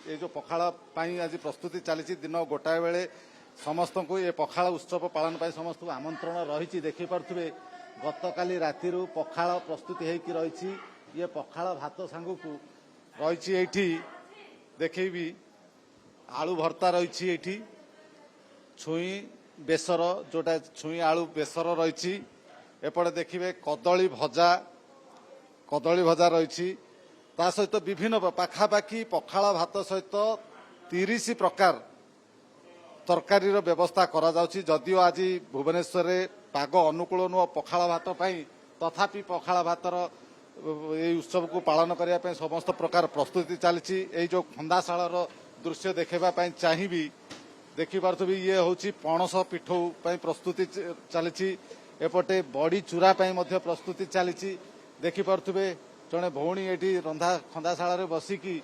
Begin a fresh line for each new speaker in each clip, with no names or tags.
ये जो पखाड़ आज प्रस्तुति चली दिन गोटाए बेले समस्त को ये पखाड़ उत्सव पालन समस्त को आमंत्रण रही देखिपे गतकाली राति पखाड़ प्रस्तुति होगी रही ये पखाड़ भात सांगू को रही देखी आलू भर्ता रही छुई बेसर जोटा छुई आलू बेसर रही एपटे देखिए कदली भजा रही ता सहित विभिन्न पाखापाखि पखाड़ भात सहित 30 प्रकार तरकारी व्यवस्था करा जाउछि। जदियो आज भुवनेश्वर में पाग अनुकूल नुह पखाड़ भात तथापि पखाड़ भातर ये उत्सव को पालन करने समस्त प्रकार प्रस्तुति चली जो खंदाशाल दृश्य देखापी चाहिए देखिपी ये हूँ पणस पिठौ प्रस्तुति चली एपटे बड़ी चूरा प्रस्तुति चली देखिपे जड़े भौणी ये रंधा खंदाशाल बसिकी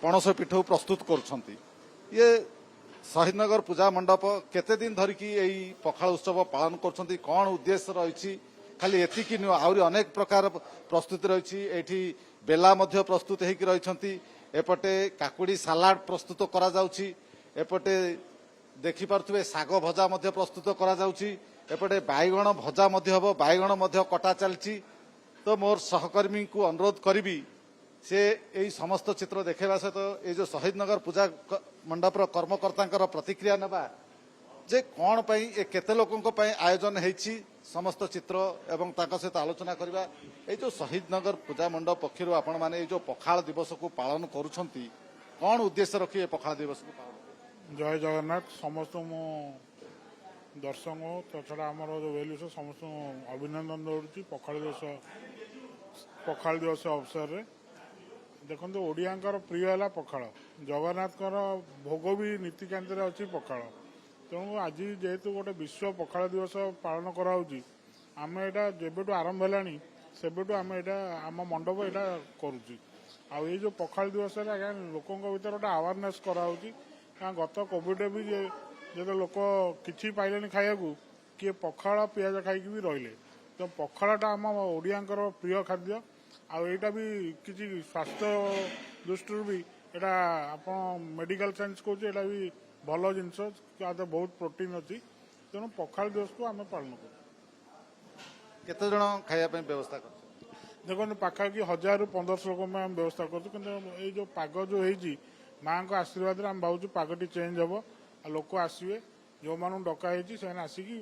पणस पिठौ प्रस्तुत करुछंती। ये शहीदनगर पूजा मंडप केते दिन धरिकी यही पखाड़ उत्सव पालन करुछंती कौन उद्देश्य रही खाली एतिकी नुह आहरी अनेक प्रकार प्रस्तुति रही एठी बेला मध्य प्रस्तुत होगी रही एपटे काकुड़ी सालाड प्रस्तुत करा जाउछि एपटे देखिपे साग भजा मध्य प्रस्तुत करा जाउछि एपटे बाइगण भजा मध्य हम बाइगण मध्य कटा चलछि। तो मोर सहकर्मी को अनुरोध करी से यही समस्त चित्र देखा सहित ये जो शहीदनगर पूजा मंडपर कर्मकर्ता प्रतिक्रिया नेबा जे कौन पाई ए केते लोकों आयोजन होती समस्त चित्र एवं ताका सहित आलोचना करवा ये जो शहीदनगर पूजा मंडप पक्षर आपण माने जो पखाड़ दिवस को पालन करुछंती कौन उद्देश्य रखी पखाड़ दिवस को पालन।
जय जगन्नाथ समस्त मो दर्शक तछड़ा आमर जो वेल्यू समस्त अभिनंदन दौड़ी पखाड़ दिवस अवसर रे देखो ओडियांकर प्रिय है पखाड़ जगन्नाथकर भोग भी नीतिकांति अच्छी पखाड़ तेणु आज जेहेतु गोटे विश्व पखाड़ दिवस पालन कराऊँगी आम यहाँ जेबेठू आरंभ है सेबेठू आम यहाँ आम मंडप यहाँ करुच्ची आई जो पखाड़ दिवस आज्ञा लोकों भीतर गोटे अवेयरनेस कराऊँगी क्या गत कोविड भी जो लोक कि पाइले खाया किए पखाड़ पियाज खाई भी रहिले तो पखाड़टा आम ओडियांकर प्रिय खाद्य आईटा भी किसी स्वास्थ्य दृष्टि भी यहाँ आप मेडिकल साइंस कहे यहाँ भी भल जिनस बहुत प्रोटीन अच्छी तेणु पखाड़ दिवस को आम पालन कर
खायापी व्यवस्था कर
देखो पाखापाखि 1000 ରୁ 1500 लोक आम व्यवस्था कर जो पाग जो होती माँ को आशीर्वाद आम भावुँ पागटी चेंज हम लोक आसवे जो मानू डकाई से आसिकी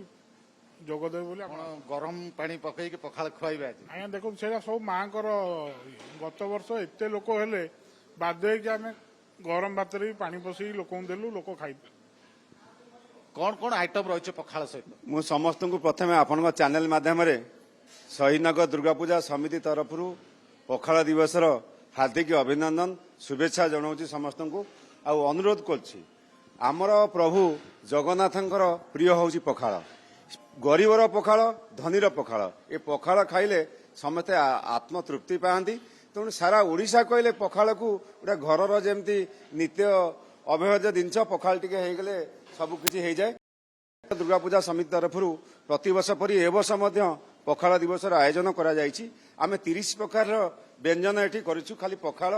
जोगदे बोली
गरम पानी पकई पखाड़ खुआइबे
आज्ञा देखो से सब माँ गत वर्ष एत लोक हेले बाध्य आम गरम भात भी पानी पसई लोक देलु लोक खाई
कौन कौन आइटम रही पखाड़ सहित
मु समस्त को प्रथम आपण चैनल माध्यम शहीदनगर दुर्गा पूजा समिति तरफ पखाड़ दिवस हार्दिक अभिनंदन शुभेच्छा जनाऊँ समस्त को अनुरोध करमर प्रभु जगन्नाथंकर प्रिय हूँ पखाड़ गरीबर पखाड़ धनीर पखाड़ ये पखाड़ खाइले समस्ते आत्मतृप्ति पाती तेणु सारा ओडिशा कहले पखाड़ को गोटे घर जमी नित्य अभ्यज जिनस पखाड़ टी हो सबकि हो जाए। दुर्गा पूजा समिति तरफ प्रति वर्ष पर ए वर्ष पखाड़ दिवस आयोजन आम 30 प्रकार व्यंजन ये करूँ खाली पखाड़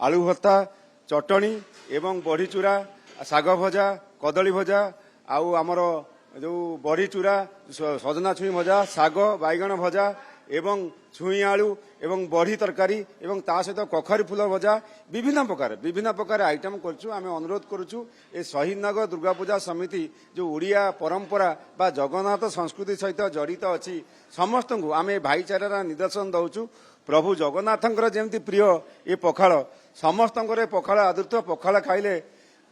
आलू भत्ता चटणी एवं बड़ी चूरा साग भजा कदली भजा आउ आमर जो बड़ी चूरा सजना छुई भजा साग बैगण भजा एवं छुई आलू एवं बड़ी तरकारी एवं ता सहित कखरी फूल भजा विभिन्न प्रकार आइटम करूँ आम अनुरोध करूँ ए शहीदनगर दुर्गा पूजा समिति जो ओडिया परंपरा बा जगन्नाथ संस्कृति सहित जड़ित अच्छी समस्त को आम भाईचारा निदर्शन दौचु प्रभु जगन्नाथंकर जमी प्रिय ये पखाड़ समस्त पखाड़ आदृत पखाड़ खाइले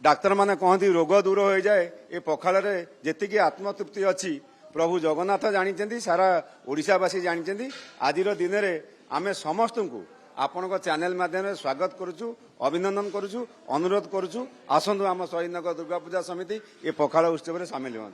डाक्तर माने कहती रोग दूर हो जाए ये पखाड़ जी आत्मतृप्ति अच्छी प्रभु जगन्नाथ जानी सारा ओडिशावासी जानी आज दिन में आम समस्त को आपण चैनल माध्यम स्वागत करुचु अभिनंदन करुचु अनुरोध करुचु आसतु आम शहीदनगर दुर्गा पूजा समिति ये पखाड़ उत्सव में सामिल हुआ।